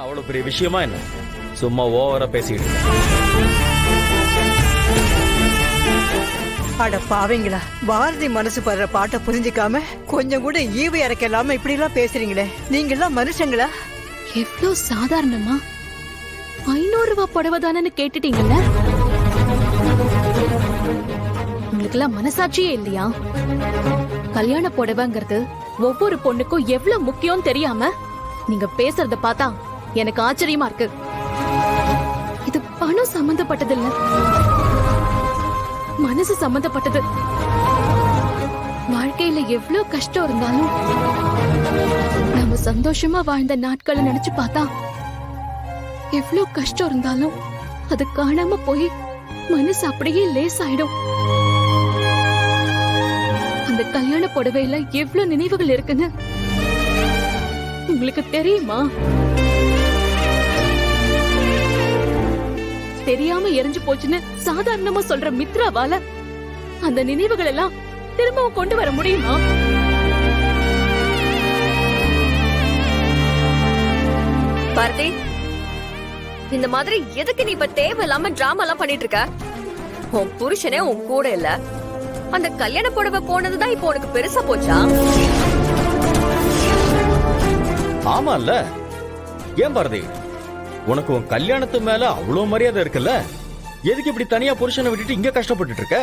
அவ்வளவு பெரிய விஷயமா என்ன? சும்மா ஓவரா பேசிக்கிட்டு இருக்க. அட பாவீங்களா, பாரதி மனசு படுற பாட்டை புரிஞ்சுக்காம கொஞ்சம் கூட ஈவு இறக்கலாம இப்படி எல்லாம் பேசுறீங்களே, நீங்க எல்லாம் மனுஷங்களா? எவ்வளவு சாதாரணமா 500 ரூபாய் புடவை தானே கேட்டுட்டீங்கல்ல? உங்களுக்கு எல்லாம் மனசாட்சியே இல்லையா? கல்யாண புடவைங்கிறது ஒவ்வொரு பொண்ணுக்கும் எவ்வளவு முக்கியம் தெரியாம நீங்க பேசுறத பார்த்தா எனக்கு ஆச்சரியமா இருக்கு. இது பணம் சம்பந்தப்பட்டது இல்ல, மனசு சம்பந்தப்பட்டது. வாழ்க்கையில எவ்வளவு கஷ்டம் இருந்தாலும் நம்ம சந்தோஷமா வாழ்ந்த நாட்களை நினைச்சு பார்த்தா எவ்வளவு கஷ்டம் இருந்தாலும் அது காணாம போய் மனசு அப்படியே லேசாயிடும். அந்த கல்யாண புடவையில எவ்வளவு நினைவுகள் இருக்குன்னு உங்களுக்கு தெரியுமா? தெரியாம எரிஞ்சு போச்சுன்னு சாதாரணமா சொல்ற மித்ராவால அந்த நினைவுகள் எல்லாம் திரும்பவும் கொண்டு வர முடியுமா? பாரதி, இந்த மாதிரி எதுக்கு நீ இப்ப தேவையில்லாம டிராமா எல்லாம் பண்ணிட்டு இருக்க? உன் புருஷனே உன் கூட இல்ல, அந்த கல்யாண புடவை போனதுதான் இப்போ உனக்கு பெருசா போச்சா? ஆமால, ஏன் பாரதி, உனக்கு உன் கல்யாணத்து மேல அவ்வளவு மரியாதை இருக்குல்ல, எதுக்கு இப்படி தனியா புருஷனை விட்டுட்டு இங்க கஷ்டப்பட்டு இருக்க?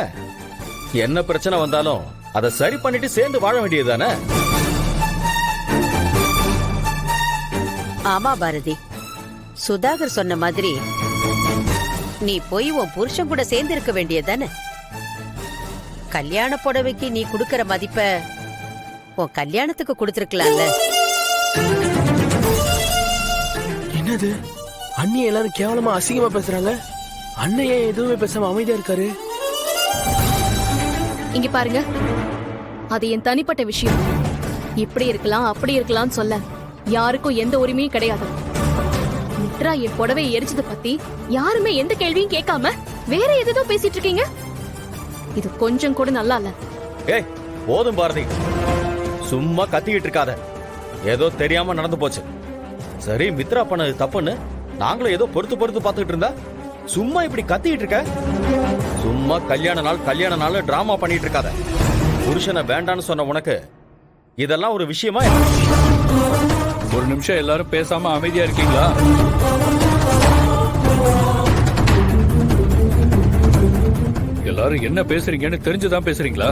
என்ன பிரச்சனை வந்தாலும் அதை சரி பண்ணிட்டு சேர்ந்து வாழ வேண்டியதுதானே? ஆமா பாரதி, சுதாகர் சொன்ன மாதிரி நீ போய் உன் புருஷன் கூட சேர்ந்து இருக்க வேண்டியதானே? கல்யாண புடவைக்கு நீ குடுக்கற மதிப்ப உன் கல்யாணத்துக்கு கொடுத்திருக்கலாம்ல. என்னது, அண்ணி எல்லாரும் கேவலமா அசிங்கமா பேசுறாங்க. அண்ணன் ஏன் எதுவுமே பேசாம அமைதியா இருக்காரு? இங்க பாருங்க, அது என் தனிப்பட்ட விஷயம். இப்படி இருக்கலாம் அப்படி இருக்கலாம் சொல்ல யாருக்கும் எந்த உரிமையும் கிடையாது. மித்ரா என் புடவை எரிச்சதை பத்தி யாருமே எந்த கேள்வியும் கேட்காம வேற எதோ பேசிட்டு இருக்கீங்க. இது கொஞ்சம் கூட நல்லா இல்ல. ஏய் போதும் பாரதி, சும்மா கத்திக்கிட்டு இருக்காத. ஏதோ தெரியாம நடந்து போச்சு. சரி, மித்ரா பண்ணது தப்புன்னு நாங்களும் ஏதோ பொறுத்து பார்த்துக்கிட்டு இருந்தா சும்மா இப்படி கத்திக்கிட்டு இருக்க. சும்மா கல்யாண நாள் டிராமா பண்ணிட்டு இருக்காத. புருஷனை வேண்டான்னு சொன்ன உனக்கு இதெல்லாம் ஒரு விஷயமா? ஒரு நிமிஷம் எல்லாரும் பேசாம அமைதியா இருக்கீங்களா? எல்லாரும் என்ன பேசுறீங்கன்னு தெரிஞ்சுதான் பேசுறீங்களா?